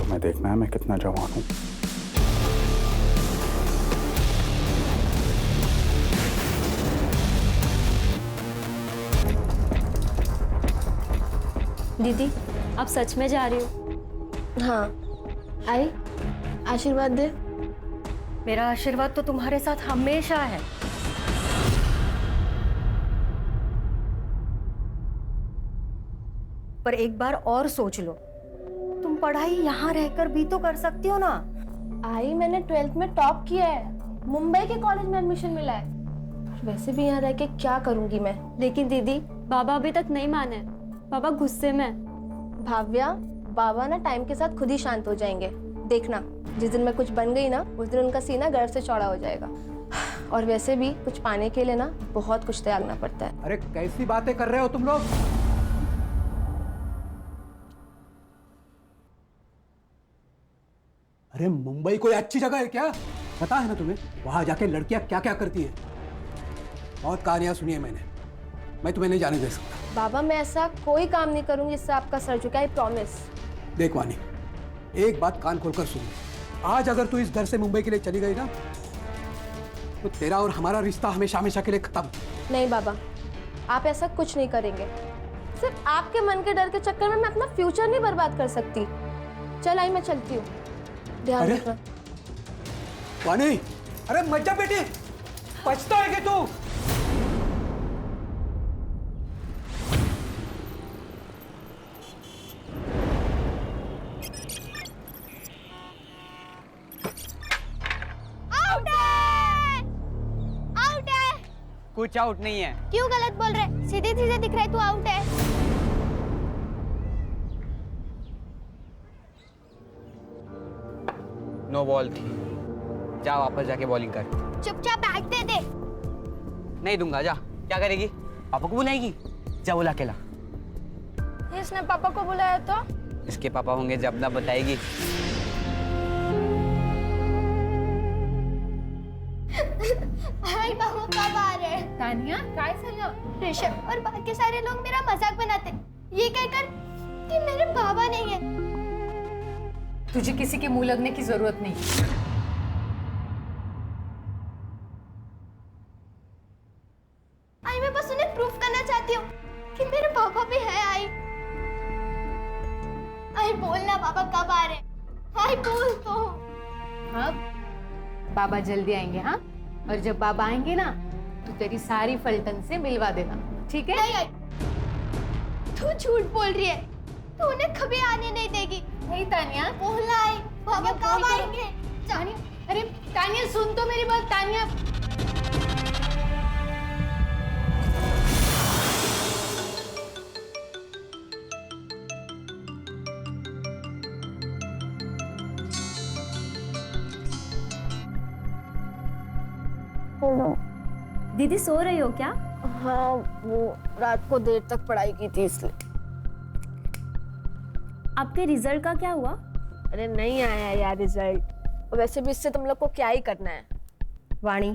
तुम्हें देखना है मैं कितना जवान हूँ। दीदी, आप सच में जा रही हो? हाँ, आई आशीर्वाद दे। मेरा आशीर्वाद तो तुम्हारे साथ हमेशा है। पर एक बार और सोच लो, तुम पढ़ाई यहाँ रहकर भी तो कर सकती हो ना। आई मैंने 12th में टॉप किया है, मुंबई के कॉलेज में एडमिशन मिला है। वैसे भी यहाँ रह के क्या करूंगी मैं। लेकिन दीदी, बाबा अभी तक नहीं माने। बाबा गुस्से में। भाव्या, बाबा ना टाइम के साथ खुद ही शांत हो जाएंगे, देखना। जिस दिन मैं कुछ बन गई ना, उस दिन उनका सीना गर्व से चौड़ा हो जाएगा। और वैसे भी कुछ पाने के लिए ना बहुत कुछ त्यागना पड़ता है। अरे कैसी बातें कर रहे हो तुम लोग? अरे मुंबई कोई अच्छी जगह है क्या? पता है ना तुम्हें वहां जाके लड़कियां क्या क्या करती है? बहुत कहानियां सुनी है मैंने, मैं तुम्हें नहीं जाने दे सकता। बाबा, मैं ऐसा कोई काम नहीं करूंगी जिससे आपका सर झुके, आई प्रॉमिस। देख वानी, एक बात कान खोलकर सुन। आज अगर तू इस घर से मुंबई के लिए चली गई ना, तो तेरा और हमारा रिश्ता हमेशा हमेशा के लिए खत्म। नहीं बाबा, आप ऐसा कुछ नहीं करेंगे। सिर्फ आपके मन के डर के चक्कर में मैं अपना फ्यूचर नहीं बर्बाद कर सकती। चल आई, मैं चलती हूँ, ध्यान अरे रखना। वानी, अरे मत जा बेटी, पछता है कि तू? कुछ आउट नहीं है। क्यों गलत बोल रहे? सीधे सीधे दिख रहा है तू आउट है। नो बॉल थी, जा वापस जाके बॉलिंग कर। चुपचाप बैट दे दे। नहीं दूंगा, जा। क्या करेगी? पापा को बुलाएगी? जा बुला के ला। इसने पापा को बुलाया तो? इसके पापा होंगे जब ना बताएगी। हाय बाबू, कब आ रहे हैं? तानिया, काय झालं? ऋषभ और बाकी सारे लोग मेरा मजाक बनाते, ये कहकर कि मेरे बाबा नहीं है। तुझे किसी के मुंह लगने की जरूरत नहीं। आई मैं बस उन्हें प्रूफ करना चाहती हूँ कि मेरे पापा भी है। आई बोलना बाबा कब आ रहे हैं? आई बोल तो। हाँ, बाबा जल्दी आएंगे। हाँ, और जब बाबा आएंगे ना, तो तेरी सारी फलटन से मिलवा देना, ठीक है? नहीं आई, तू झूठ बोल रही है। तू उन्हें कभी आने नहीं देगी। नहीं तानिया, बोलना आई, बाबा कब आएंगे? तानिया, अरे तानिया सुन तो मेरी बात। तानिया, दीदी सो रही हो क्या? हाँ, वो रात को देर तक पढ़ाई की थी इसलिए। आपके रिजल्ट का क्या हुआ? अरे नहीं आया यार रिजल्ट। वैसे भी इससे तुम लोग को क्या ही करना है। वाणी,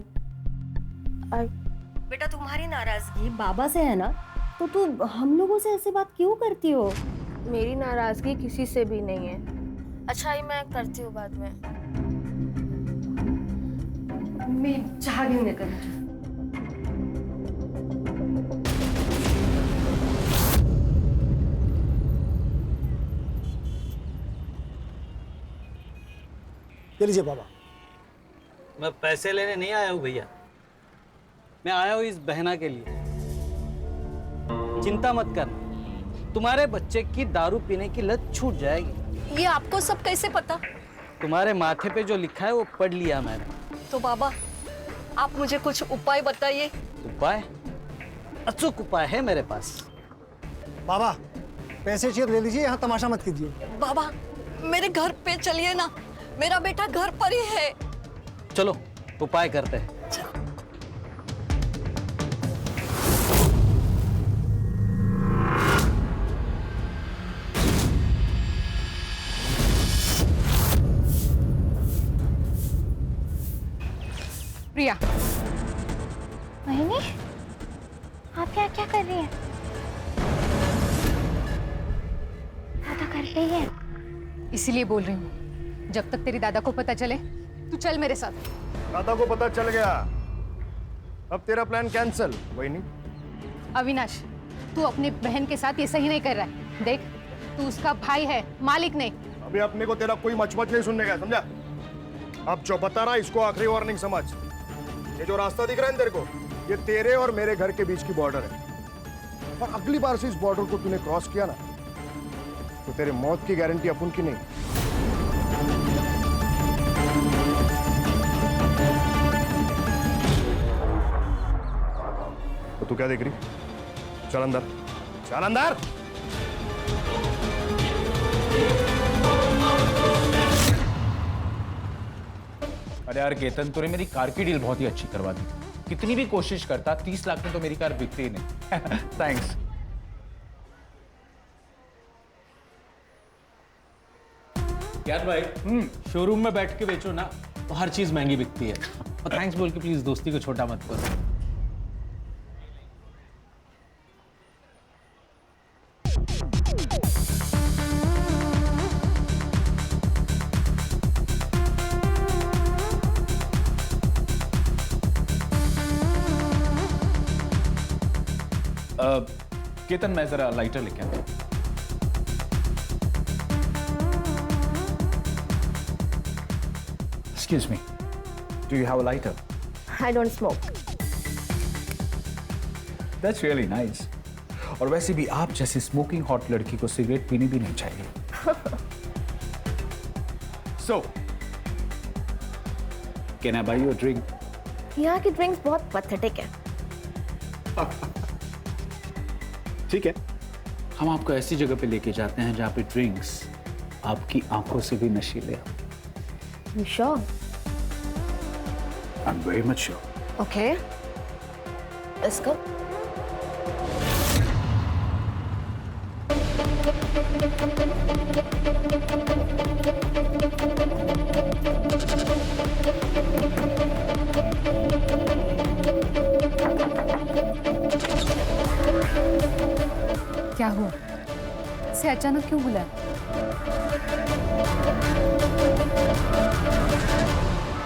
बेटा तुम्हारी नाराजगी बाबा से है ना, तो तू हम लोगों से ऐसी बात क्यों करती हो? मेरी नाराजगी किसी से भी नहीं है। अच्छा ही मैं करती हूँ बाद में। मी चहा घेऊन येते। ये लीजिए बाबा। मैं पैसे लेने नहीं आया हूँ भैया, मैं आया हूँ इस बहना के लिए। चिंता मत करना, तुम्हारे बच्चे की दारू पीने की लत छूट जाएगी। ये आपको सब कैसे पता? तुम्हारे माथे पे जो लिखा है वो पढ़ लिया मैंने। तो बाबा, आप मुझे कुछ उपाय बताइए। उपाय? अचूक उपाय है मेरे पास। बाबा पैसे चाहिए तो ले लीजिए, यहाँ तमाशा मत कीजिए। बाबा, मेरे घर पे चलिए ना, मेरा बेटा घर पर ही है। चलो उपाय करते हैं। प्रिया, मोहिनी, आप क्या क्या कर रही हैं? दादा घर पे ही है। इसीलिए बोल रही हूँ, जब तक तेरी दादा को पता चले तू चल मेरे साथ। दादा को पता चल गया, अब तेरा प्लान कैंसिल। वही नहीं अविनाश, तू अपनी बहन के साथ ये सही नहीं कर रहा है। देख, तू उसका भाई है, मालिक नहीं। अभी अपने को तेरा कोई मचमच नहीं सुनने का, समझा? अब जो बता रहा इसको आखिरी वार्निंग समझ। ये जो रास्ता दिख रहा है तेरे को, ये तेरे और मेरे घर के बीच की बॉर्डर है, और अगली बार से इस बॉर्डर को तूने क्रॉस किया ना, तो तेरे मौत की गारंटी अपन की नहीं। तो तू क्या देख रही? चल अंदर, चल अंदर। अरे यार केतन, तूने मेरी कार की डील बहुत ही अच्छी करवा दी। कितनी भी कोशिश करता, 30 लाख में तो मेरी कार बिकती ही नहीं। थैंक्स। यार भाई, शोरूम में बैठ के बेचो ना तो हर चीज महंगी बिकती है। और थैंक्स बोल के प्लीज दोस्ती को छोटा मत करो। केतन, मैं जरा लाइटर लेके आता हूं। Excuse me, do you have a lighter? I don't smoke. That's really nice. और वैसे भी आप जैसे स्मोकिंग हॉट लड़की को सिगरेट पीनी भी नहीं चाहिए। So, can I buy you a drink? यहाँ की ड्रिंक्स बहुत पैथेटिक है। ठीक है, हम आपको ऐसी जगह पे लेके जाते हैं जहाँ पे ड्रिंक्स आपकी आंखों से भी नशीले हैं। You sure? I'm very much sure. Okay. Let's go. क्या हुआ? से अचानक क्यों बुलाया?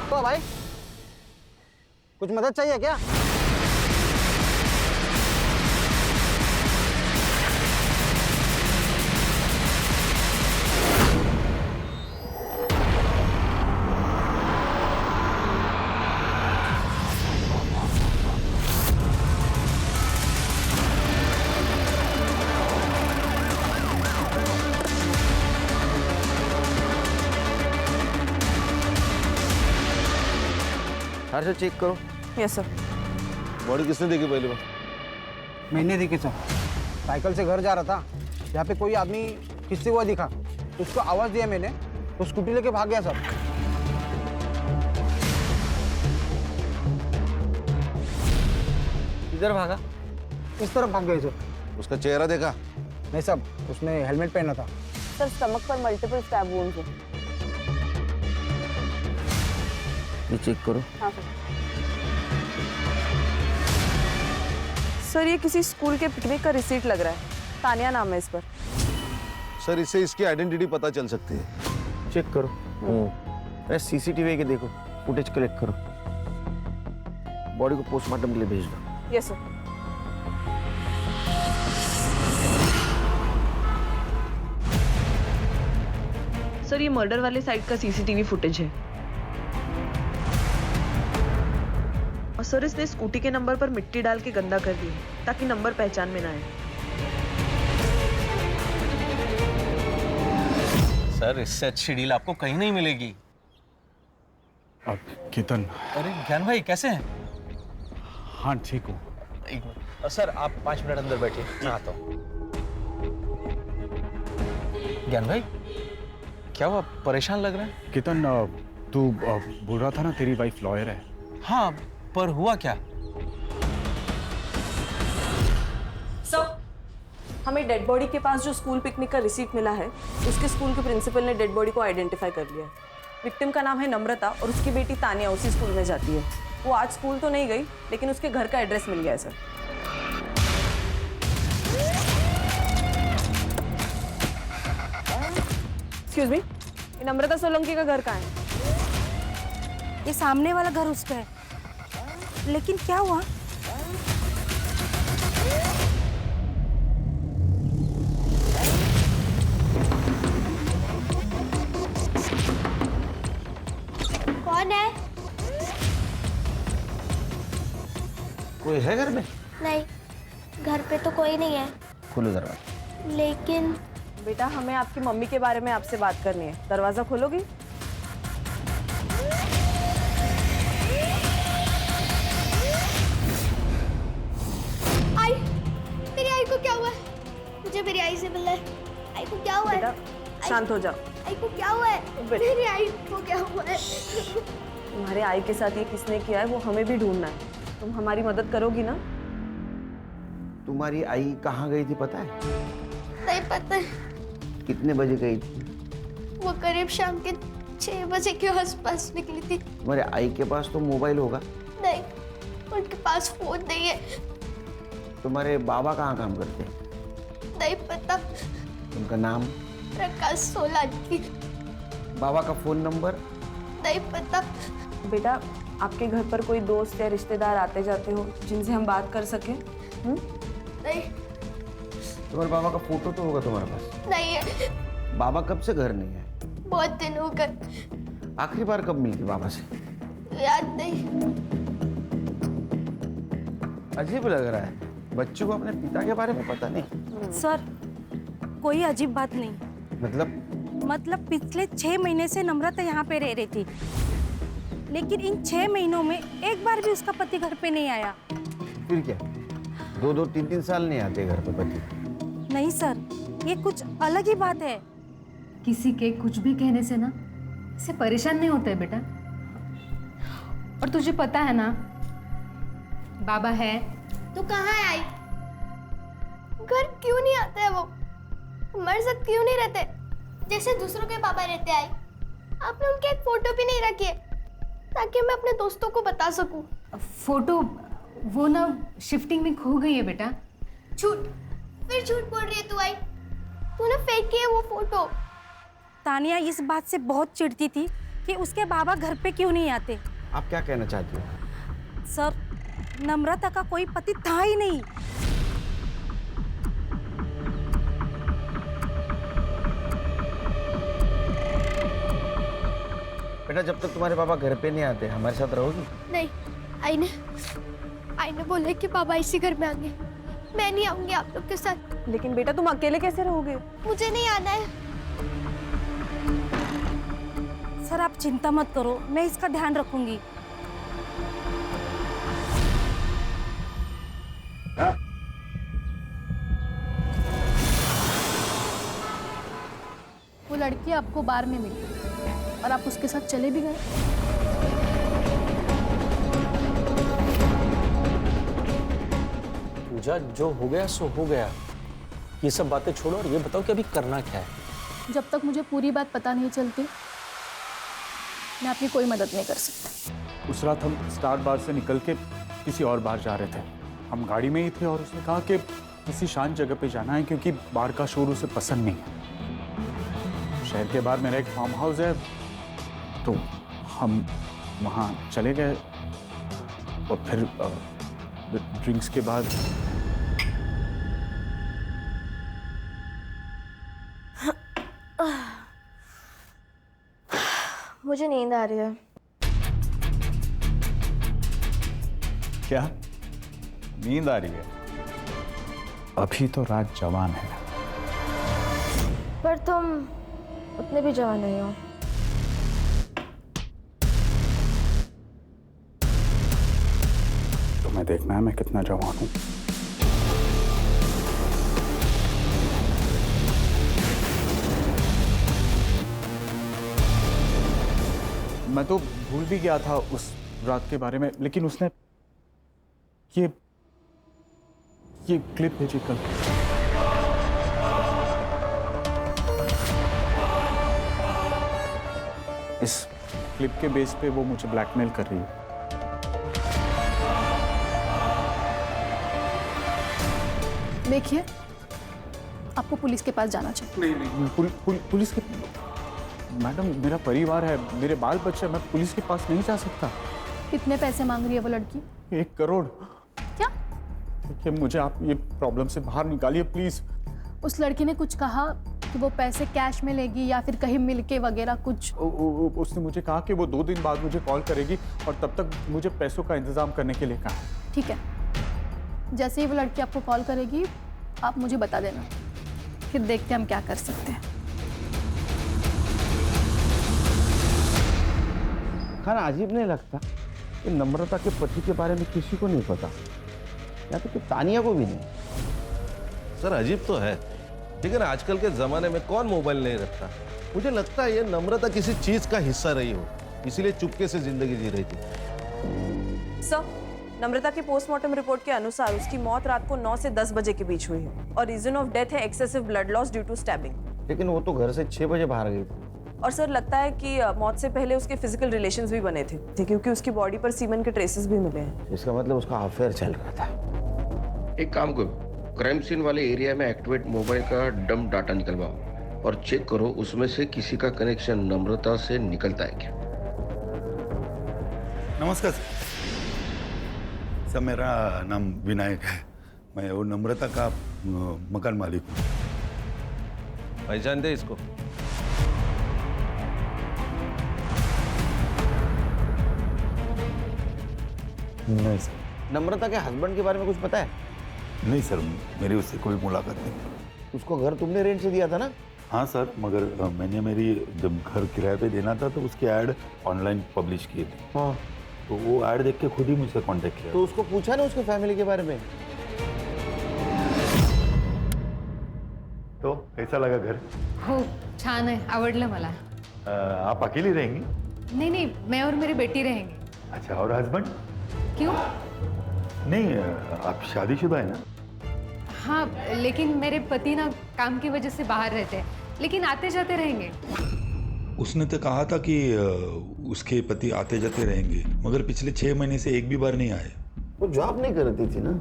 तो भाई, कुछ मदद चाहिए क्या? हर से चेक करो। Yes sir. बॉडी किसने देखी पहली बार? मैंने देखी सर, साइकिल से घर जा रहा था, यहाँ पे कोई आदमी खिंचते हुआ दिखा, उसको आवाज दिया मैंने, तो स्कूटी लेके भाग गया सर। किधर भागा? इस तरफ भाग गए सर। उसका चेहरा देखा? नहीं सर, उसने हेलमेट पहना था। सर स्टमक पर मल्टीपल स्टैब वुंड्स हैं। ये चेक करो। हाँ सर, ये किसी स्कूल के पिकनिक का रिसीट लग रहा है। तानिया नाम है इस पर। सर, इससे इसकी आइडेंटिटी पता चल सकती है। चेक करो। अरे सीसीटीवी के देखो, फुटेज कलेक्ट करो, बॉडी को पोस्टमार्टम के लिए भेज दो। Yes sir. सर, ये मर्डर वाले साइट का सीसीटीवी फुटेज है। और सर, इसने स्कूटी के नंबर पर मिट्टी डाल के गंदा कर दिया ताकि नंबर पहचान में ना आए। सर, इससे अच्छी डील आपको कहीं नहीं मिलेगी। अब केतन। अरे ज्ञान भाई, कैसे हैं? हाँ ठीक हूँ। एक मिनट सर, आप 5 मिनट अंदर बैठिए, मैं आता हूँ। ज्ञान भाई, क्या हुआ, परेशान लग रहा है? केतन, तू बोल रहा था ना तेरी वाइफ लॉयर है। हाँ, पर हुआ क्या? सर, हमें डेड बॉडी के पास जो स्कूल पिकनिक का रिसीट मिला है, उसके स्कूल के प्रिंसिपल ने डेड बॉडी को आइडेंटिफाई कर लिया है। विक्टिम का नाम है नम्रता और उसकी बेटी तानिया उसी स्कूल में जाती है। वो आज स्कूल तो नहीं गई, लेकिन उसके घर का एड्रेस मिल गया है सर। एक्सक्यूज मी, ये नम्रता सोलंकी का घर कहाँ है? ये सामने वाला घर उसका है, लेकिन क्या हुआ? कौन है? कोई है घर में? नहीं, घर पे तो कोई नहीं है। खोलो दरवाजा। लेकिन बेटा, हमें आपकी मम्मी के बारे में आपसे बात करनी है। दरवाजा खोलोगी? आई, मेरी आई को क्या हुआ है? मुझे मेरी आई से मिलना है। आई को क्या हुआ है? बेटा शांत हो जाओ। आई को क्या हुआ है? मेरी आई को क्या हुआ है? तुम्हारे आई के साथ ये किसने किया है वो हमें भी ढूंढना है। तुम हमारी मदद करोगी ना? तुम्हारी आई कहाँ गई थी पता है? नहीं पता। कितने बजे गई थी? वो करीब शाम के 6 बजे के आसपास निकली थी। तुम्हारे आई के पास तो मोबाइल होगा? नहीं, उनके पास फोन नहीं है। तुम्हारे बाबा कहाँ काम करते हैं? नहीं पता। उनका नाम? प्रकाश सोलंकी। बाबा का फोन नंबर? नहीं पता। बेटा, आपके घर पर कोई दोस्त या रिश्तेदार आते जाते हो जिनसे हम बात कर सकें? नहीं। तुम्हारे बाबा का फोटो तो होगा तुम्हारे पास? नहीं है। बाबा कब से घर नहीं है? बहुत दिन हो गए। आखिरी बार कब मिली थी बाबा से? याद नहीं। अजीब लग रहा है, बच्चों को अपने पिता के बारे में पता नहीं। सर, कोई अजीब बात नहीं। मतलब पिछले 6 महीने से नम्रता यहाँ पे रह रही थी, लेकिन इन 6 महीनों में एक बार भी उसका पति घर पे नहीं आया। फिर क्या 2-2, 3-3 साल नहीं आते घर पे पति? नहीं सर, ये कुछ अलग ही बात है। किसी के कुछ भी कहने से ना इससे परेशान नहीं होता है बेटा। और तुझे पता है ना, बाबा है तो कहाँ है आई? घर क्यों नहीं आता है वो? हमारे साथ क्यों नहीं रहते जैसे दूसरों के पापा रहते? आई, आपने उनकी एक फोटो भी नहीं रखी है ताकि मैं अपने दोस्तों को बता सकूं। फोटो वो ना शिफ्टिंग में खो गई है बेटा। झूठ, फिर झूठ बोल रही है तू। आई, तूने फेंक की है वो फोटो। तानिया इस बात से बहुत चिढ़ती थी कि उसके बाबा घर पे क्यों नहीं आते। आप क्या कहना चाहती हो? सर, नम्रता का कोई पति था ही नहीं। बेटा, जब तक तुम्हारे पापा घर पे नहीं आते हमारे साथ रहोगी? नहीं, आई ने बोला कि पापा इसी घर में आएंगे। मैं नहीं आऊंगी आप लोग के साथ। लेकिन बेटा, तुम अकेले कैसे रहोगे? मुझे नहीं आना है। सर, आप चिंता मत करो, मैं इसका ध्यान रखूंगी। वो लड़की आपको बार में मिली और आप उसके साथ चले भी गए। पूजा, जो हो गया सो हो गया। ये सब बातें छोड़ो और ये बताओ कि अभी करना क्या है? जब तक मुझे पूरी बात पता नहीं चलती, मैं आपकी कोई मदद नहीं कर सकती। उस रात हम स्टार बार से निकल के किसी और बार जा रहे थे। हम गाड़ी में ही थे और उसने कहा कि किसी शांत जगह पे जाना है क्योंकि बार का शोर उसे पसंद नहीं है। शहर के बाहर मेरा एक फार्म हाउस है, तो हम वहाँ चले गए और फिर ड्रिंक्स के बाद मुझे नींद आ रही है। क्या नींद आ रही है? अभी तो रात जवान है। पर तुम उतने भी जवान नहीं हो। तुम्हें देखना है मैं कितना जवान हूँ। मैं तो भूल भी गया था उस रात के बारे में, लेकिन उसने ये क्लिप भेजी कल। इस क्लिप के बेस पे वो मुझे ब्लैकमेल कर रही है। देखिए, आपको पुलिस के पास जाना चाहिए। नहीं, पुलिस के मैडम मेरा परिवार है, मेरे बाल बच्चे, मैं पुलिस के पास नहीं जा सकता। कितने पैसे मांग रही है वो लड़की? 1 करोड़। क्या? देखिए मुझे आप ये प्रॉब्लम से बाहर निकालिए प्लीज। उस लड़की ने कुछ कहा कि वो पैसे कैश में लेगी या फिर कहीं मिलके वगैरह कुछ? उसने मुझे कहा कि वो 2 दिन बाद मुझे कॉल करेगी और तब तक मुझे पैसों का इंतजाम करने के लिए कहा। ठीक है, जैसे ही वो लड़की आपको कॉल करेगी आप मुझे बता देना, फिर देखते हैं हम क्या कर सकते हैं। खाना अजीब नहीं लगता कि नम्रता के पति के बारे में किसी को नहीं पता, या तो तानिया को भी नहीं। सर अजीब तो है, लेकिन आजकल के जमाने में कौन मोबाइल नहीं रखता। मुझे लगता है ये नम्रता किसी चीज का हिस्सा रही हो, इसीलिए चुपके से जिंदगी जी रही थी। सर, नम्रता की पोस्टमार्टम रिपोर्ट के अनुसार उसकी मौत रात को 9 से 10 बजे के बीच हुई है और रीजन ऑफ डेथ है excessive blood loss due to stabbing. लेकिन वो तो घर से 6 बजे बाहर गई थी। और सर लगता है कि मौत से पहले उसके फिजिकल रिलेशंस भी बने थे क्योंकि उसकी बॉडी पर सीमेन के ट्रेसेस भी मिले हैं। इसका मतलब उसका अफेयर चल रहा था। एक काम करो, क्राइम सीन वाले एरिया में एक्टिवेट मोबाइल का डंप डाटा निकलवाओ और चेक करो उसमें से किसी का कनेक्शन नम्रता से निकलता है क्या। नमस्कार सर, मेरा नाम विनायक है, मैं वो नम्रता का मकान मालिक हूँ। पहचान दे इसको। नहीं सर। नम्रता के हस्बैंड के बारे में कुछ पता है? नहीं सर, मेरी उससे कोई मुलाकात नहीं। उसको घर तुमने रेंट से दिया था ना? हाँ सर, मगर मैंने मेरी जब घर किराए पे देना था तो उसके ऐड ऑनलाइन पब्लिश किए थे। हाँ। तो वो ऐड देख के खुद ही मुझसे कांटेक्ट किया। तो उसको पूछा ना उसके फैमिली के बारे में? तो कैसा लगा घर? हो छान आहे, आवडलं मला। आप अकेली रहेंगी? नहीं नहीं, मैं और मेरी बेटी रहेंगे। अच्छा, और हस्बैंड? क्यों? नहीं, आप शादीशुदा है ना? हाँ, लेकिन मेरे पति ना काम की वजह से बाहर रहते हैं, लेकिन आते जाते रहेंगे। उसने तो कहा था कि उसके पति आते जाते रहेंगे, मगर पिछले 6 महीने से एक भी बार नहीं आए। वो जॉब नहीं करती थी ना,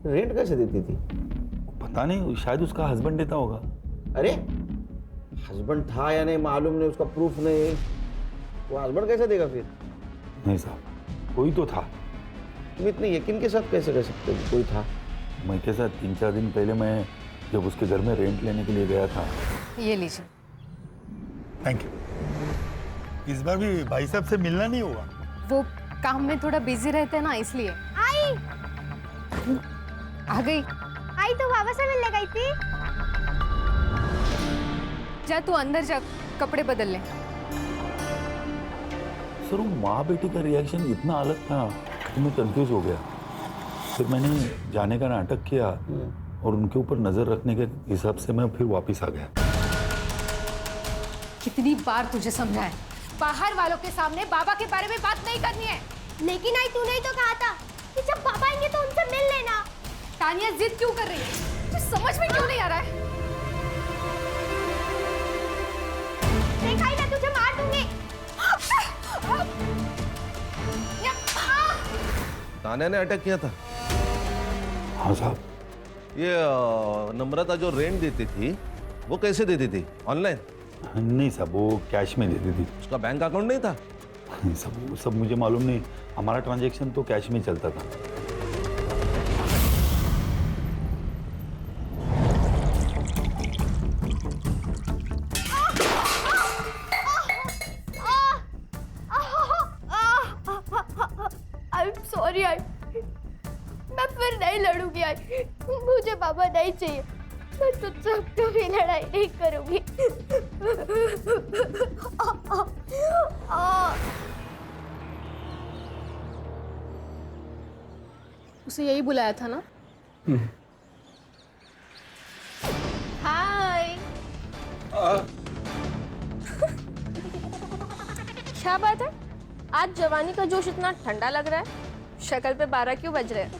रेंट कैसे देती थी? पता नहीं, शायद उसका हस्बैंड देता होगा। अरे हस्बैंड था या नहीं मालूम नहीं, उसका प्रूफ नहीं, वो हस्बैंड कैसे देगा फिर? नहीं साहब, कोई तो था। तुम इतने यकीन के साथ कैसे कह सकते हो कोई था? मैं के साथ 3-4 दिन पहले मैं जब उसके घर में रेंट लेने के लिए गया था। ये लीजिए। Thank you. इस बार भी भाई साहब से मिलना नहीं होगा? वो काम में थोड़ा बिजी रहते हैं ना, इसलिए। आई आ गई। आई तो बाबा से मिलने गई थी। जा तू अंदर जा, कपड़े बदल ले। सर वो माँ बेटी का रिएक्शन इतना अलग था कि मैं कंफ्यूज हो गया। फिर मैंने जाने का नाटक किया और उनके ऊपर नजर रखने के हिसाब से मैं फिर वापस आ गया। कितनी बार तुझे समझाया, बाहर वालों के सामने बाबा के बारे में बात नहीं करनी है। लेकिन आई तूने ही तो कहा था कि जब पापा आएंगे तो उनसे मिल लेना। तानिया जिद क्यों कर रही है? तुझे समझ में क्यों नहीं आ रहा है? देखा ही मैं तुझे मार दूंगी। तान्या ने अटैक किया था? हाँ साहब। ये नम्रता जो रेंट देती थी वो कैसे देती थी? ऑनलाइन? नहीं साहब, वो कैश में देती थी। उसका बैंक अकाउंट नहीं था? सब वो सब मुझे मालूम नहीं, हमारा ट्रांजैक्शन तो कैश में चलता था। सॉरी आई, मैं फिर नहीं लड़ूंगी आई। मुझे पापा नहीं चाहिए, मैं तुझसे कभी लड़ाई नहीं करूंगी। उसे यही बुलाया था ना? हाय। क्या बात है, आज जवानी का जोश इतना ठंडा लग रहा है? शक्ल पे 12 क्यों बज रहे हैं?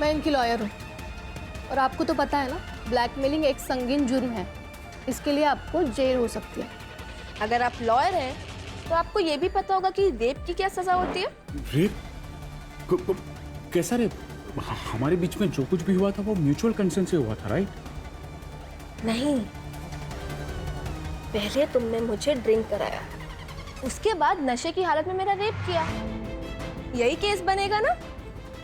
मैं इनकी लॉयर हूँ और आपको तो पता है ना, ब्लैकमेलिंग एक संगीन जुर्म है, इसके लिए आपको जेल हो सकती है। अगर आप लॉयर हैं तो आपको ये भी पता होगा कि रेप की क्या सजा होती है। रेप? कैसा रेप? हमारे बीच में जो कुछ भी हुआ था वो म्यूचुअल कंसेंट से हुआ था, राइट? नहीं, पहले तुमने मुझे ड्रिंक कराया, उसके बाद नशे की हालत में मेरा रेप किया। यही केस बनेगा ना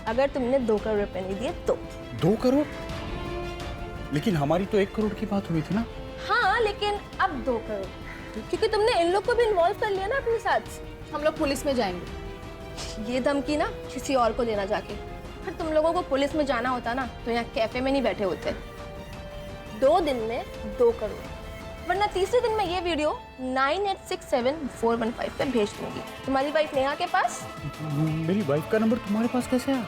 अगर तुमने 2 करोड़ रुपए नहीं दिए तो। 2 करोड़? लेकिन हमारी तो 1 करोड़ की बात हुई थी ना। हाँ, लेकिन अब 2 करोड़, क्योंकि तुमने इन लोग को भी इन्वॉल्व कर लिया ना अपने साथ। हम लोग पुलिस में जाएंगे। ये धमकी ना किसी और को देना जाके। फिर तुम लोगों को पुलिस में जाना होता ना तो यहाँ कैफे में नहीं बैठे होते। 2 दिन में 2 करोड़, वरना तीसरे दिन में ये वीडियो 9867-415 पे भेज दूंगी तुम्हारी वाइफ नेहा के पास। मेरी वाइफ का नंबर तुम्हारे पास कैसे आया?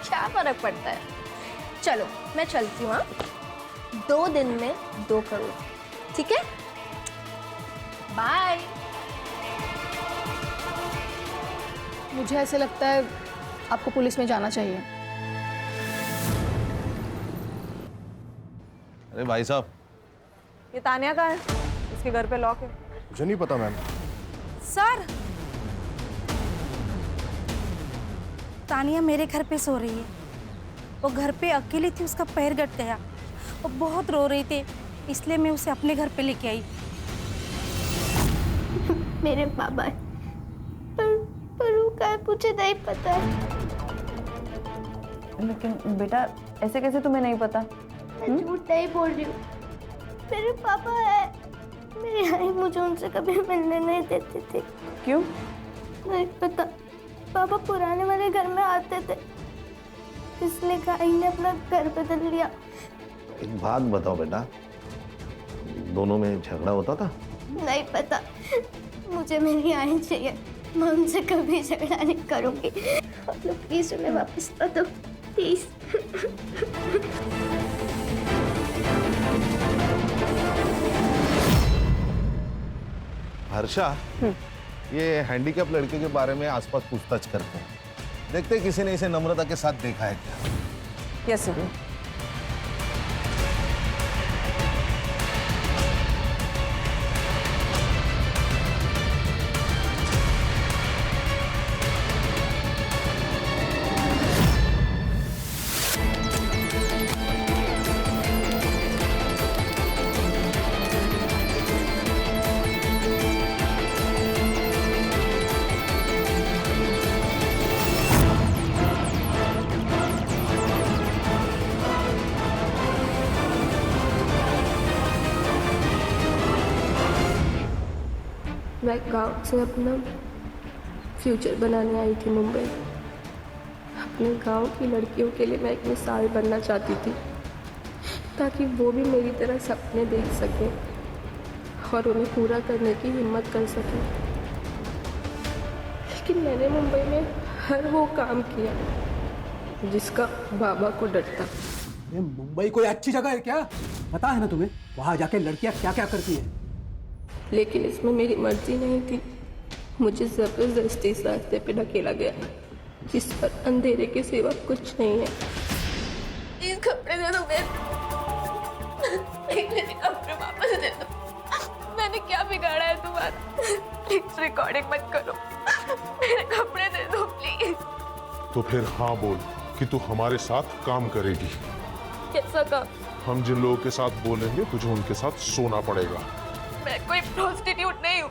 क्या फर्क पड़ता है। चलो मैं चलती हूँ। 2 दिन में 2 करोड़, ठीक है? बाय। मुझे ऐसे लगता है आपको पुलिस में जाना चाहिए। अरे भाई साहब, ये तानिया का है, इसके घर पे लॉक है। मुझे नहीं पता मैम। सर, तानिया मेरे घर पे सो रही है। वो घर पे अकेली थी, उसका पैर गट गया, वो बहुत रो रही थी, इसलिए मैं उसे अपने घर पे लेके आई। मेरे बाबा है, पर वो क्या मुझे नहीं पता है। लेकिन बेटा ऐसे कैसे तुम्हें नहीं पता? मैं झूठ नहीं बोल रही हूँ, मेरे पापा है। मेरी आई मुझे उनसे कभी मिलने नहीं देती थी। क्यों? नहीं पता, पापा पुराने वाले घर में आते थे, इसलिए आई ने अपना घर बदल लिया। एक बात बताओ बेटा, दोनों में झगड़ा होता था? नहीं पता, मुझे मेरी आई चाहिए। मैं उनसे कभी झगड़ा नहीं करूंगी। आप लोग प्लीज उन्हें वापस ला दो, प्लीज। हर्षा, ये हैंडीकैप लड़के के बारे में आसपास पूछताछ करते हैं। देखते हैं किसी ने इसे नम्रता के साथ देखा है क्या। Yes sir. मैं गांव से अपना फ्यूचर बनाने आई थी मुंबई। अपने गांव की लड़कियों के लिए मैं एक मिसाल बनना चाहती थी, ताकि वो भी मेरी तरह सपने देख सकें और उन्हें पूरा करने की हिम्मत कर सकें। लेकिन मैंने मुंबई में हर वो काम किया जिसका बाबा को डर था। मुंबई कोई अच्छी जगह है क्या? पता है ना तुम्हें वहां जाके लड़कियां क्या क्या करती हैं? लेकिन इसमें मेरी मर्जी नहीं थी। मुझे जबरदस्ती इस रास्ते पे ढकेला गया जिस पर अंधेरे के सिवा कुछ नहीं है। प्लीज कपड़े दे दो मेरे कपड़े वापस दे दो। मैंने क्या बिगाड़ा है तुम्हारा? प्लीज रिकॉर्डिंग मत करो, मेरे कपड़े दे दो प्लीज। तो फिर हाँ बोल कि तू हमारे साथ काम करेगी। कैसा काम? हम जिन लोगों के साथ बोलेंगे तुझे उनके साथ सोना पड़ेगा। मैं कोई प्रोस्टिट्यूट नहीं हूँ।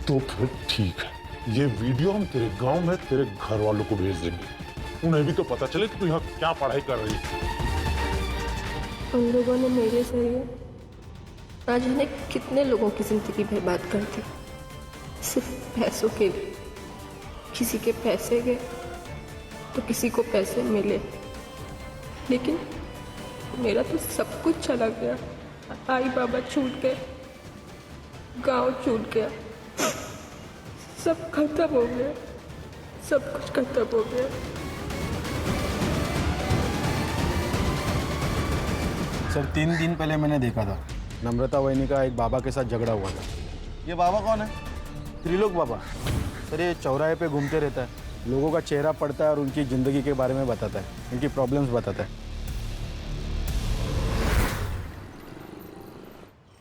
तो फिर ठीक है, ये वीडियो हम तेरे गांव में तेरे घर वालों को भेज देंगे। उन्हें भी तो पता चले कि तू यहाँ क्या पढ़ाई कर रही है। उन लोगों ने मेरे जरिए ना जाने कितने लोगों की जिंदगी बर्बाद कर दी, सिर्फ पैसों के लिए। किसी के पैसे गए तो किसी को पैसे मिले, लेकिन मेरा तो सब कुछ चला गया। आई बाबा छूट गए, गांव छूट गया, सब खत्म हो गया, सब कुछ खत्म हो गया। सर 3 दिन पहले मैंने देखा था, नम्रता वहिनी का एक बाबा के साथ झगड़ा हुआ था। ये बाबा कौन है? त्रिलोक बाबा। सर ये चौराहे पे घूमते रहता है, लोगों का चेहरा पढ़ता है और उनकी ज़िंदगी के बारे में बताता है, उनकी प्रॉब्लम्स बताता है।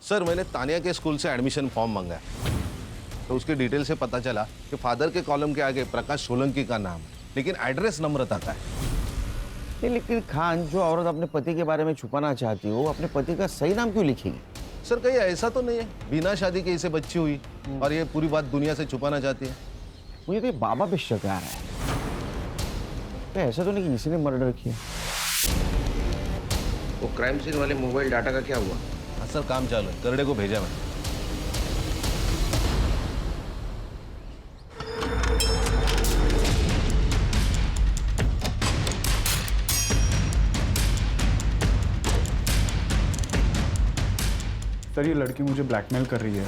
सर मैंने तानिया के स्कूल से एडमिशन फॉर्म मंगाया, तो उसकी डिटेल से पता चला कि फादर के कॉलम के आगे प्रकाश सोलंकी का नाम है, लेकिन एड्रेस नम्रता का है। नहीं, लेकिन खान, जो औरत अपने पति के बारे में छुपाना चाहती हो, अपने पति का सही नाम क्यों लिखेगी? सर कहीं ऐसा तो नहीं है बिना शादी के इसे बच्ची हुई और ये पूरी बात दुनिया से छुपाना चाहती है? मुझे तो ये बाबा पे शक आ रहा है। तो ऐसा तो नहीं कि किसी ने मर्डर किया। वो क्राइम सीन वाले मोबाइल डाटा का क्या हुआ? हाँ सर, काम चालू है, करड़े को भेजा मैं। सर ये लड़की मुझे ब्लैकमेल कर रही है,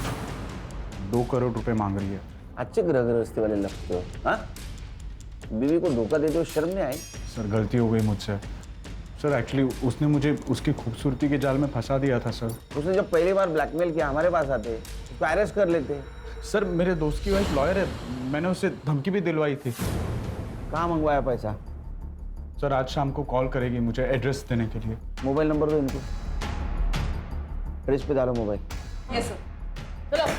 2 करोड़ रुपए मांग रही है। अच्छे ग्रह गृहस्थी वाले लगते हो, हाँ? बीवी को धोखा देते हो, शर्म नहीं आई? सर गलती हो गई मुझसे। सर एक्चुअली उसने मुझे उसकी खूबसूरती के जाल में फंसा दिया था सर। उसने जब पहली बार ब्लैकमेल किया हमारे पास आते, उसको अरेस्ट कर लेते। सर मेरे दोस्त की वाइफ लॉयर है, मैंने उससे धमकी भी दिलवाई थी। कहाँ मंगवाया पैसा? सर आज शाम को कॉल करेगी मुझे एड्रेस देने के लिए। मोबाइल नंबर दो इनको, फ्रिज पे डालो मोबाइल। Yes sir. चलो।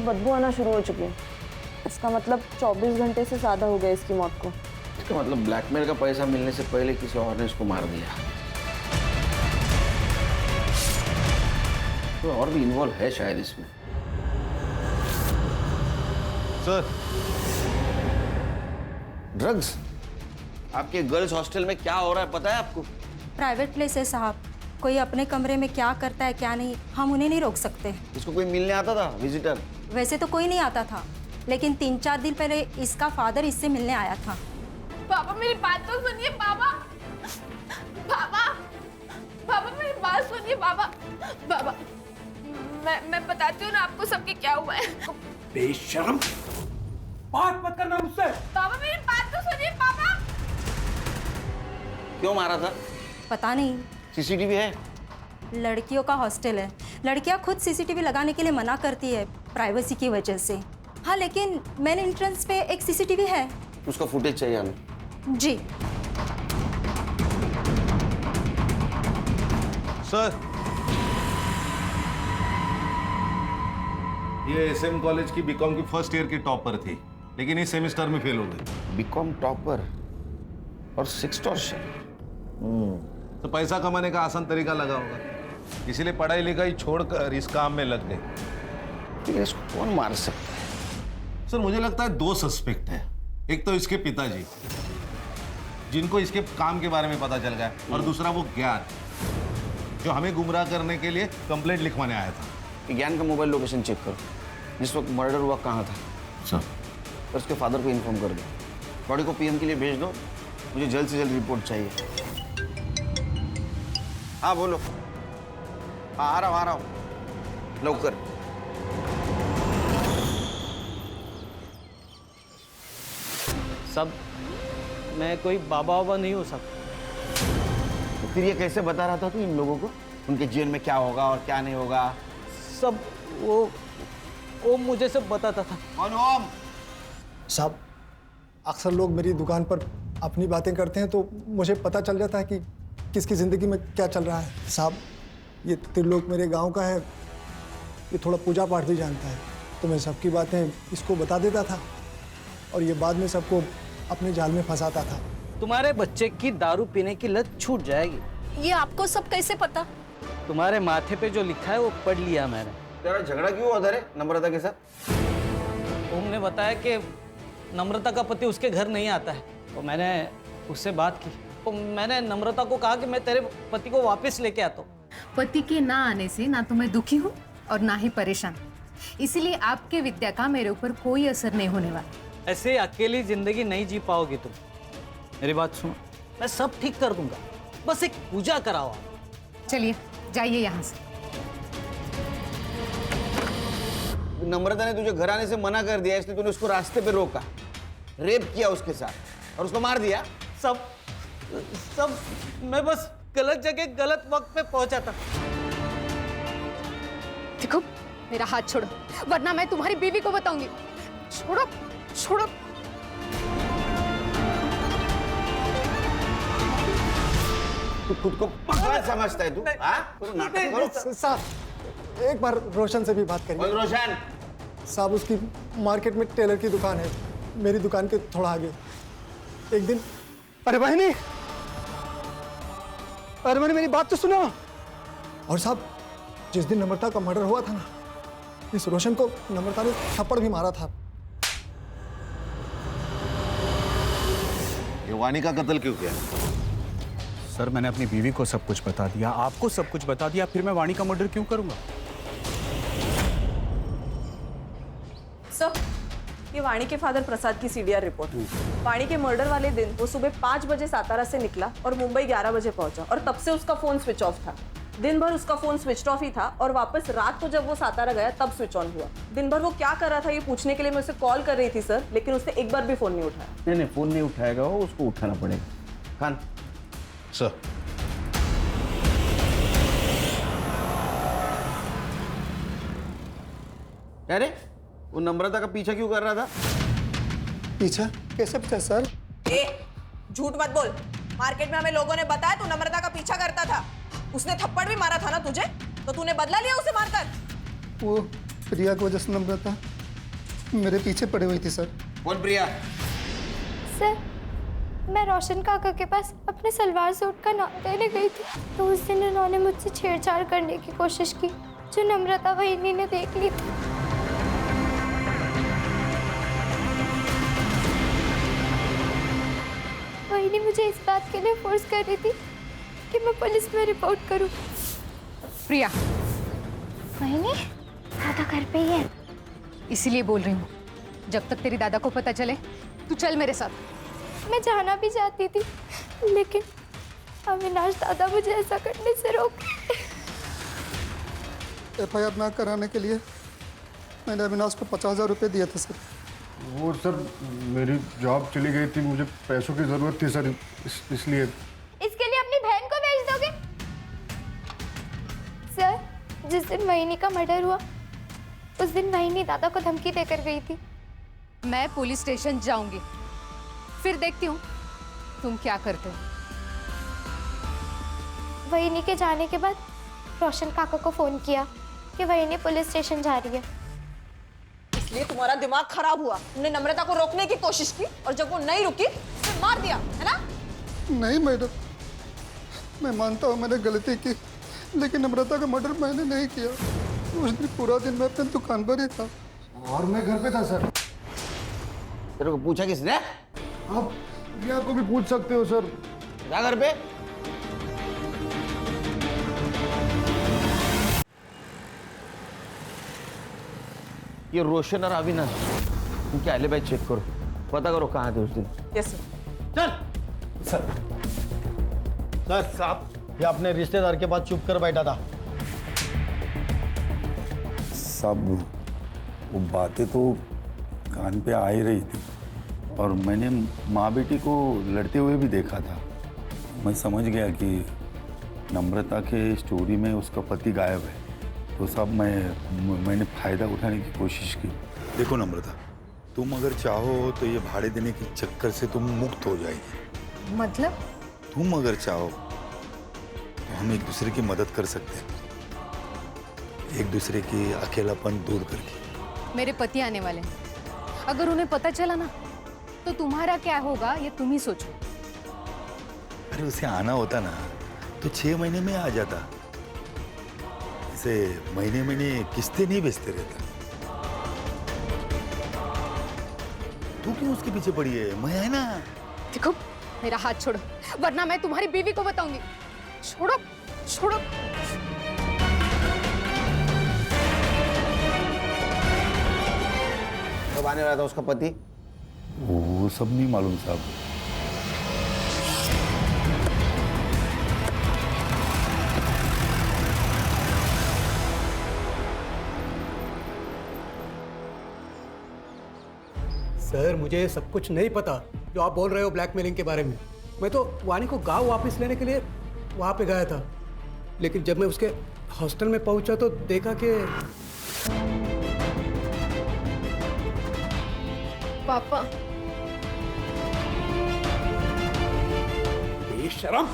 बदबू आना शुरू हो चुकी है। इसका मतलब 24 घंटे से ज़्यादा हो गए इसकी मौत को। इसका मतलब ब्लैकमेल का पैसा मिलने से पहले किसी और ने इसको मार दिया। तो और भी इन्वॉल्व है शायद इसमें। Sir, drugs? आपके गर्ल्स हॉस्टल में क्या हो रहा है पता है आपको? प्राइवेट प्लेस है साहब, कोई अपने कमरे में क्या करता है क्या नहीं, हम उन्हें नहीं रोक सकते। इसको कोई मिलने आता था विजिटर? वैसे तो कोई नहीं आता था, लेकिन 3-4 दिन पहले इसका फादर इससे मिलने आया था। पापा मेरी बात तो सुनिए पापा। पापा पापा मेरी बात सुनिए पापा। पापा मैं बताती हूँ ना आपको सबके क्या हुआ है। बेशर्म, बात मत करना मुझसे। पापा मेरी बात तो सुनिए पापा। क्यों मारा था? पता नहीं। सीसीटीवी है? लड़कियों का हॉस्टल है, लड़कियां खुद सीसीटीवी लगाने के लिए मना करती है प्राइवेसी की वजह से। हाँ लेकिन मेन एंट्रेंस पे एक सीसीटीवी है। उसका फुटेज चाहिए हमें। जी सर, ये एसएम कॉलेज की बीकॉम की फर्स्ट ईयर की टॉपर थी, लेकिन इस सेमेस्टर में फेल हो गई। बीकॉम टॉपर और सेक्सटॉर्शन? तो पैसा कमाने का आसान तरीका लगा होगा, इसीलिए पढ़ाई लिखाई छोड़कर इस काम में लग गए। लेकिन इसको कौन मार सकता है? सर मुझे लगता है 2 सस्पेक्ट है। एक तो इसके पिताजी, जिनको इसके काम के बारे में पता चल गया, और दूसरा वो ज्ञान, जो हमें गुमराह करने के लिए कंप्लेंट लिखवाने आया था। ज्ञान का मोबाइल लोकेशन चेक करो, जिस वक्त मर्डर हुआ कहाँ था। सर, और उसके फादर को इन्फॉर्म कर दो, बॉडी को पीएम के लिए भेज दो, मुझे जल्द से जल्द रिपोर्ट चाहिए। हाँ बोलो। हाँ आ रहा हूँ लवकर। सब मैं कोई बाबा वाबा नहीं हो सकता। तो फिर ये कैसे बता रहा था तू इन लोगों को उनके जीवन में क्या होगा और क्या नहीं होगा? सब वो मुझे सब बताता था। ओम साहब, अक्सर लोग मेरी दुकान पर अपनी बातें करते हैं तो मुझे पता चल जाता है कि किसकी ज़िंदगी में क्या चल रहा है। साहब, ये त्रिलोक मेरे गांव का है, ये थोड़ा पूजा पाठ भी जानता है, तो मैं सबकी बातें इसको बता देता था और ये बाद में सबको अपने जाल में फंसाता था। तुम्हारे बच्चे की दारू पीने की लत छूट जाएगी। ये आपको सब कैसे पता? तुम्हारे माथे पे जो लिखा है वो पढ़ लिया मैंने। तेरा झगड़ा क्यों हुआ था रे नम्रता के साथ? तुमने बताया कि नम्रता का पति उसके घर नहीं आता है, तो मैंने उससे बात की। तो मैंने नम्रता को कहा कि मैं तेरे पति को वापस लेके आता हूँ। पति के ना आने से ना तो मैं दुखी हूँ और ना ही परेशान, इसीलिए आपके विद्या का मेरे ऊपर कोई असर नहीं होने वाला। ऐसे अकेली जिंदगी नहीं जी पाओगी तुम। मेरी बात सुनो, मैं सब ठीक कर दूंगा, बस एक पूजा कराओ। चलिए जाइए यहाँ से। नम्रता ने तुझे घर आने से मना कर दिया, इसलिए तूने उसको रास्ते पे रोका, रेप किया उसके साथ और उसको मार दिया। सब मैं बस गलत जगह गलत वक्त पे पहुंचा था। देखो मेरा हाथ छोड़ो वरना मैं तुम्हारी बीवी को बताऊंगी। छोड़ो छोड़ो। तू खुद को पागल समझता है तू? नाटक करो। साहब एक बार रोशन से भी बात करिए। रोशन साहब उसकी मार्केट में टेलर की दुकान है, मेरी दुकान के थोड़ा आगे। एक दिन अरे बहनी मेरी बात तो सुनो। और साहब जिस दिन नम्रता का मर्डर हुआ था ना, इस रोशन को नम्रता ने थप्पड़ भी मारा था। ये वानी का कत्ल क्यों किया? सर मैंने अपनी बीवी को सब कुछ बता दिया, आपको सब कुछ बता दिया, फिर मैं वाणी का मर्डर क्यों करूंगा? सर, ये वाणी के फादर प्रसाद की सीडीआर रिपोर्ट। वाणी के मर्डर वाले दिन वो सुबह 5 बजे सातारा से निकला और मुंबई 11 बजे पहुंचा और तब से उसका फोन स्विच ऑफ था। दिन भर उसका फोन स्विच ऑफ ही था और वापस रात को जब वो सातारा गया तब स्विच ऑन हुआ। दिन भर वो क्या कर रहा था ये पूछने के लिए मैं उसे कॉल कर रही थी सर, लेकिन उसने एक बार भी फोन नहीं उठाया। नहीं फोन नहीं उठाएगा वो, उसको उठाना पड़ेगा। खान सर अरे वो नम्रता का पीछा क्यों कर रहा था? पीछा कैसे पीछा सर? ए, झूठ मत बोल। मार्केट में हमें लोगों ने बताया तू नम्रता का पीछा करता था। उसने थप्पड़ भी मारा था ना तुझे, तो तूने बदला लिया उसे मारकर? वो प्रिया की वजह से नम्रता मेरे पीछे पड़ी हुई थी सर। कौन प्रिया? सर मैं रोशन काका के पास अपने सलवार सूट का नाप देने गई थी, तो उस दिन उन्होंने मुझसे छेड़छाड़ करने की कोशिश की, जो नम्रता बहिनी ने देख ली थी। बहिनी मुझे इस बात के लिए फोर्स कर रही थी कि मैं पुलिस में रिपोर्ट करूं। प्रिया बहिनी दादा घर पे ही है, इसीलिए बोल रही हूँ जब तक तेरी दादा को पता चले तू चल मेरे साथ। मैं जाना भी चाहती थी, लेकिन अविनाश दादा मुझे ऐसा करने से रोके। FIR ना कराने के लिए मैंने अविनाश को 50,000 रुपये दिए थे सर। वो सर मेरी जॉब चली गई थी, मुझे पैसों की जरूरत थी सर, इसलिए। इसके लिए अपनी बहन को भेज दोगे? सर जिस दिन वहिनी का मर्डर हुआ उस दिन वहिनी दादा को धमकी देकर गई थी। मैं पुलिस स्टेशन जाऊंगी, फिर देखती हूँ तुम क्या करते हो। वहिनी के जाने के बाद रोशन काका को फोन किया कि वहिनी पुलिस स्टेशन जा रही है। इसलिए तुम्हारा दिमाग खराब हुआ। तुमने नम्रता को रोकने की कोशिश की और जब वो नहीं रुकी तो मार दिया, है ना? नहीं मैडम, मैं मानता हूँ मैंने गलती की, लेकिन नम्रता का मर्डर मैंने नहीं किया। उस दिन पूरा दिन मैं अपनी दुकान पर ही था और मैं घर पे था सर। तेरे को पूछा किसने? आप प्रिया को भी पूछ सकते हो सर। जा घर पे। ये रोशन और अविनाश उनके एलिबाई चेक करो, पता करो कहाँ थे उस दिन। Yes sir. चल सर साहब ये अपने रिश्तेदार के पास चुप कर बैठा था। सब वो बातें तो कान पे आ ही रही थी और मैंने माँ बेटी को लड़ते हुए भी देखा था। मैं समझ गया कि नम्रता के स्टोरी में उसका पति गायब है, तो सब मैंने फ़ायदा उठाने की कोशिश की। देखो नम्रता, तुम अगर चाहो तो ये भाड़े देने के चक्कर से तुम मुक्त हो जाएगी। मतलब? तुम अगर चाहो तो हम एक दूसरे की मदद कर सकते हैं, एक दूसरे की अकेलापन दूर करके। मेरे पति आने वाले हैं, अगर उन्हें पता चला ना तो तुम्हारा क्या होगा ये तुम ही सोचो। अरे उसे आना होता ना तो 6 महीने में आ जाता, इसे महीने महीने किस्तें नहीं बेचते रहता। तू क्यों उसके पीछे पड़ी है? मैं है ना। देखो मेरा हाथ छोड़ो वरना मैं तुम्हारी बीवी को बताऊंगी। छोड़ो छोड़ो। कब आने वाला था उसका पति? वो सब नहीं मालूम साहब। सर मुझे सब कुछ नहीं पता जो आप बोल रहे हो ब्लैकमेलिंग के बारे में। मैं तो वाणी को गांव वापस लेने के लिए वहां पे गया था, लेकिन जब मैं उसके हॉस्टल में पहुंचा तो देखा कि पापा बेशरम,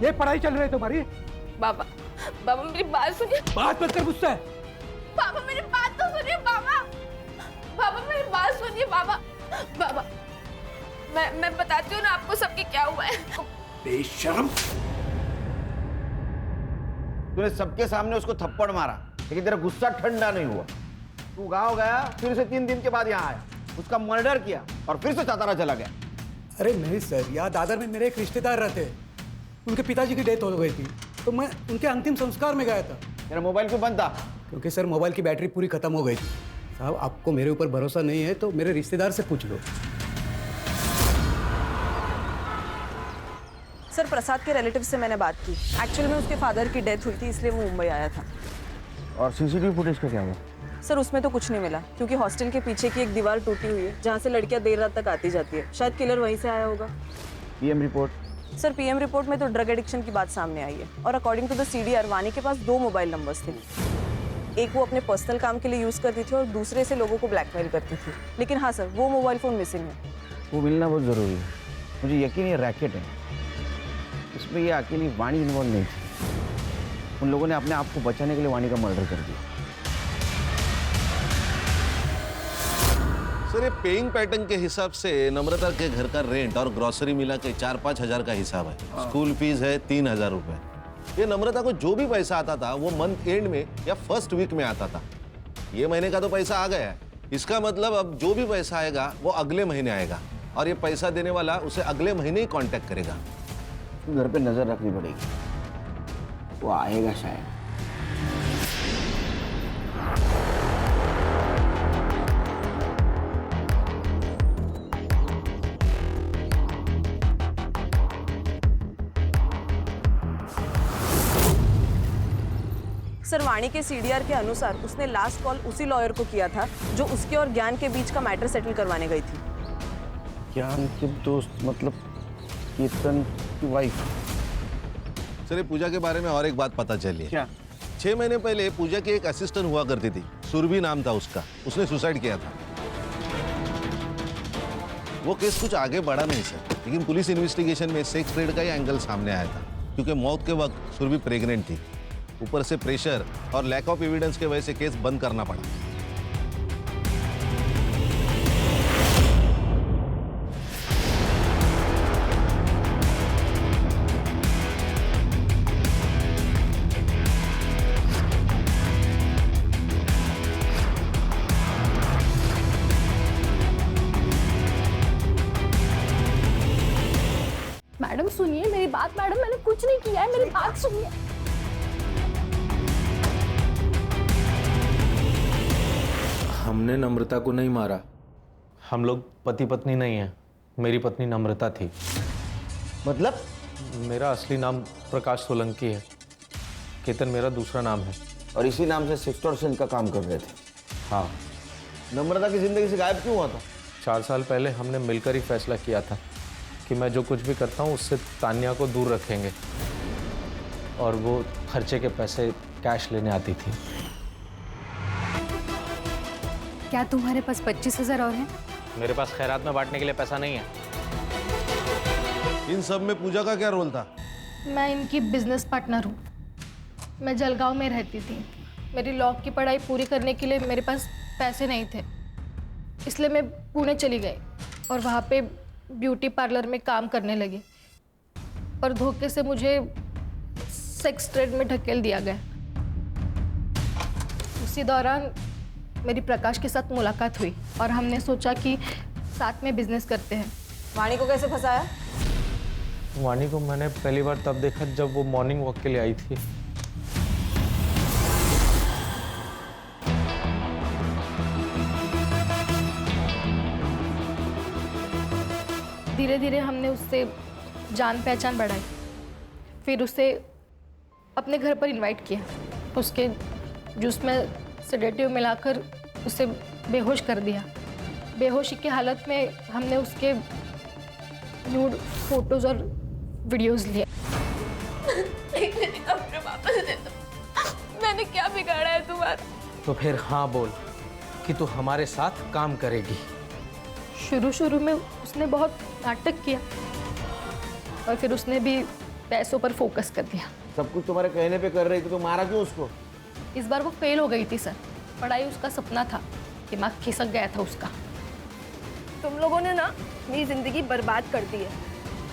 ये पढ़ाई चल रही है तुम्हारी? बाबा बाबा मेरी बात सुनिए। बात मत कर मुझसे। पापा मेरी बात तो सुनिए बाबा। बाबा मेरी बात सुनिए बाबा। बाबा मैं बताती हूँ ना आपको सबके क्या हुआ है। बेशरम, तूने सबके सामने उसको थप्पड़ मारा, लेकिन तेरा गुस्सा ठंडा नहीं हुआ। तू गांव गया, फिर से 3 दिन के बाद यहाँ आया, उसका मर्डर किया और फिर से सातारा चला गया। अरे नहीं सर, यहाँ दादर में मेरे एक रिश्तेदार रहते, उनके पिताजी की डेथ हो गई थी, तो मैं उनके अंतिम संस्कार में गया था। मेरा मोबाइल क्यों बंद था? क्योंकि सर मोबाइल की बैटरी पूरी खत्म हो गई थी। साहब आपको मेरे ऊपर भरोसा नहीं है तो मेरे रिश्तेदार से पूछ लो। सर प्रसाद के रिलेटिव से मैंने बात की। एक्चुअल में उसके फादर की डेथ हुई थी, इसलिए वो मुंबई आया था। और सीसीटीवी फुटेज का क्या हुआ? सर उसमें तो कुछ नहीं मिला, क्योंकि हॉस्टल के पीछे की एक दीवार टूटी हुई है जहाँ से लड़कियाँ देर रात तक आती जाती है। शायद किलर वहीं से आया होगा। PM report? Sir PM report में तो ड्रग एडिक्शन की बात सामने आई है, और अकॉर्डिंग टू द सीडीआर वानी के पास 2 मोबाइल नंबर्स थे। एक वो अपने पर्सनल काम के लिए यूज़ करती थी और दूसरे से लोगों को ब्लैकमेल करती थी। लेकिन हाँ सर, वो मोबाइल फ़ोन मिसिंग है। वो मिलना बहुत ज़रूरी है। मुझे यकीन है रैकेट है, इसमें ये अकेली वाणी इन्वॉल्व नहीं थी। उन लोगों ने अपने आप को बचाने के लिए वाणी का मर्डर कर दिया। सर ये पेइंग पैटर्न के हिसाब से नम्रता के घर का रेंट और ग्रोसरी मिला के 4-5 हजार का हिसाब है। स्कूल फीस है 3,000 रुपए। ये नम्रता को जो भी पैसा आता था वो मंथ एंड में या फर्स्ट वीक में आता था। ये महीने का तो पैसा आ गया है, इसका मतलब अब जो भी पैसा आएगा वो अगले महीने आएगा, और ये पैसा देने वाला उसे अगले महीने ही कांटेक्ट करेगा। घर पे नजर रखनी पड़ेगी, वो आएगा शायद। सर वाणी के सीडीआर के अनुसार उसने लास्ट कॉल उसी लॉयर को किया था जो उसके और ज्ञान के बीच का मैटर सेटल करवाने गई थी। ज्ञान के दोस्त मतलब कीर्तन की वाइफ? सर ये पूजा के बारे में और एक बात पता चली है। क्या? 6 महीने पहले पूजा की एक असिस्टेंट हुआ करती थी, सुरभि नाम था उसका, उसने सुसाइड किया था। वो केस कुछ आगे बढ़ा नहीं सर, लेकिन पुलिस इन्वेस्टिगेशन में सेक्स ट्रेड का ही एंगल सामने आया था, क्योंकि मौत के वक्त सुरभि प्रेग्नेंट थी। ऊपर से प्रेशर और लैक ऑफ एविडेंस के वजह से केस बंद करना पड़ा। मैडम सुनिए मेरी बात। मैडम मैंने कुछ नहीं किया है, मेरी बात सुनिए। हमने नम्रता को नहीं मारा। हम लोग पति पत्नी नहीं हैं। मेरी पत्नी नम्रता थी। मतलब? मेरा असली नाम प्रकाश सोलंकी है, केतन मेरा दूसरा नाम है। और इसी नाम से सेक्सटॉर्शन का काम कर रहे थे? हाँ। नम्रता की जिंदगी से गायब क्यों हुआ था? 4 साल पहले हमने मिलकर ही फैसला किया था कि मैं जो कुछ भी करता हूँ उससे तान्या को दूर रखेंगे, और वो खर्चे के पैसे कैश लेने आती थी। क्या तुम्हारे पास 25,000 और हैं? मेरे पास खैरात में बांटने के लिए पैसा नहीं है। इन सब में पूजा का क्या रोल था? मैं इनकी बिजनेस पार्टनर हूँ। मैं जलगांव में रहती थी। मेरी लॉ की पढ़ाई पूरी करने के लिए मेरे पास पैसे नहीं थे, इसलिए मैं पुणे चली गई और वहाँ पे ब्यूटी पार्लर में काम करने लगी, और धोखे से मुझे सेक्स ट्रेड में ढकेल दिया गया। उसी दौरान मेरी प्रकाश के साथ मुलाकात हुई और हमने सोचा कि साथ में बिजनेस करते हैं। वाणी को कैसे फंसाया? वाणी को मैंने पहली बार तब देखा जब वो मॉर्निंग वॉक के लिए आई थी। धीरे धीरे हमने उससे जान पहचान बढ़ाई, फिर उसे अपने घर पर इनवाइट किया। उसके जूस में सेडेटिव मिलाकर उसे बेहोश कर दिया। बेहोशी की हालत में हमने उसके न्यूड फोटोज और वीडियोस लिए। अपने वापस दे दो। मैंने क्या बिगाड़ा है तुम्हारा? तो फिर हाँ बोल कि तू हमारे साथ काम करेगी। शुरू में उसने बहुत नाटक किया और फिर उसने भी पैसों पर फोकस कर दिया। सब कुछ तुम्हारे कहने पे कर रही थी तो मारा क्यों उसको? इस बार वो फेल हो गई थी सर। पढ़ाई उसका सपना था, दिमाग खिसक गया था उसका। तुम लोगों ने ना मेरी जिंदगी बर्बाद कर दी है।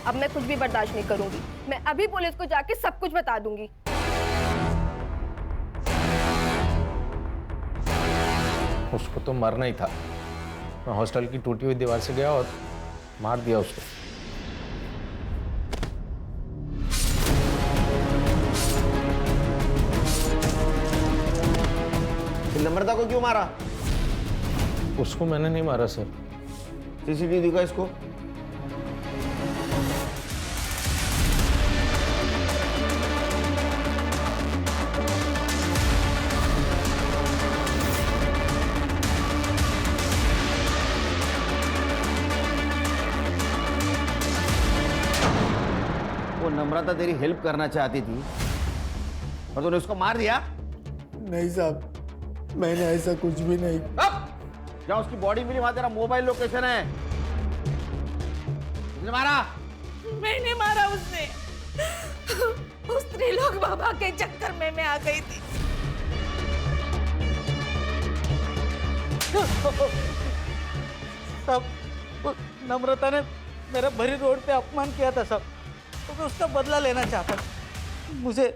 अब मैं कुछ भी बर्दाश्त नहीं करूंगी। मैं अभी पुलिस को जाके सब कुछ बता दूंगी। उसको तो मरना ही था। मैं हॉस्टल की टूटी हुई दीवार से गया और मार दिया उसको। नम्रता को क्यों मारा? उसको मैंने नहीं मारा सर। सीसीटीवी दिखा इसको। वो नम्रता तेरी हेल्प करना चाहती थी और तूने उसको मार दिया? नहीं साहब, मैंने ऐसा कुछ भी नहीं। जहाँ उसकी बॉडी मिली वहां तेरा मोबाइल लोकेशन है। उसने मारा? मैंने मारा उसने। उस त्रिलोक बाबा के चक्कर में मैं आ गई थी। सब नम्रता ने मेरा भरी रोड पे अपमान किया था सब, तो मैं उसका बदला लेना चाहता था। मुझे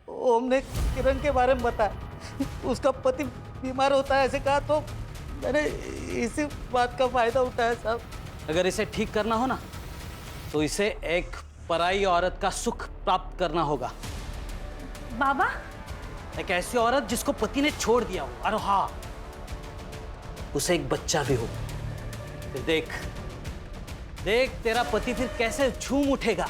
ओम ने किरण के बारे में बताया, उसका पति बीमार होता है ऐसे कहा, तो मैंने इसी बात का फायदा उठाया साहब। अगर इसे ठीक करना हो ना तो इसे एक पराई औरत का सुख प्राप्त करना होगा। बाबा? एक ऐसी औरत जिसको पति ने छोड़ दिया हो, और हाँ उसे एक बच्चा भी हो। फिर देख देख तेरा पति फिर कैसे झूम उठेगा।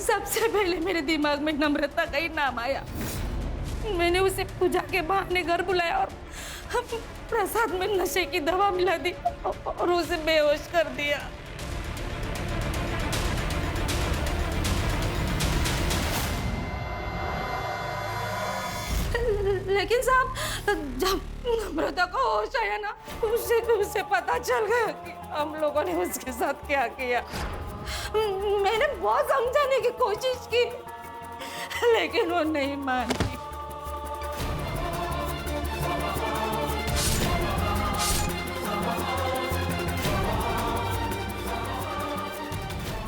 सबसे पहले मेरे दिमाग में नम्रता का ही नाम आया। मैंने उसे पूजा के बहाने घर बुलाया और प्रसाद में नशे की दवा मिला दी और उसे बेहोश कर दिया। लेकिन साहब जब नम्रता को होश आया ना, उसे पता चल गया कि हम लोगों ने उसके साथ क्या किया। मैंने बहुत समझाने की कोशिश की लेकिन वो नहीं मानी।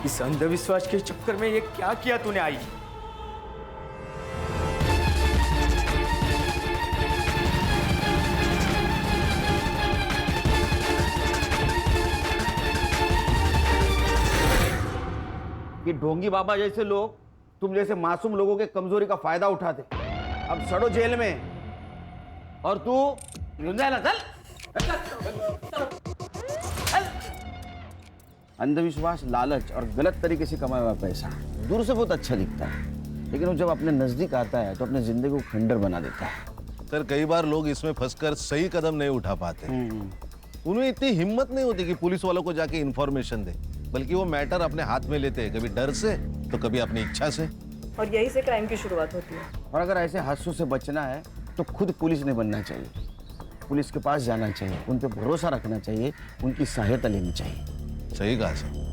इस अंधविश्वास के चक्कर में ये क्या किया तूने आई? कि ढोंगी बाबा जैसे लोग तुम जैसे मासूम लोगों के कमजोरी का फायदा उठाते। अब सड़ो जेल में और तू अंधविश्वास, लालच और गलत तरीके से कमाया हुआ पैसा दूर से बहुत अच्छा दिखता है, लेकिन वो जब अपने नजदीक आता है तो अपने जिंदगी को खंडर बना देता है। सर कई बार लोग इसमें फंसकर सही कदम नहीं उठा पाते। उन्हें इतनी हिम्मत नहीं होती कि पुलिस वालों को जाके इंफॉर्मेशन दे, बल्कि वो मैटर अपने हाथ में लेते हैं, कभी डर से तो कभी अपनी इच्छा से। और यही से क्राइम की शुरुआत होती है। और अगर ऐसे हादसों से बचना है तो खुद पुलिस नहीं बनना चाहिए, पुलिस के पास जाना चाहिए, उन पर भरोसा रखना चाहिए, उनकी सहायता लेनी चाहिए। सही कहा सर।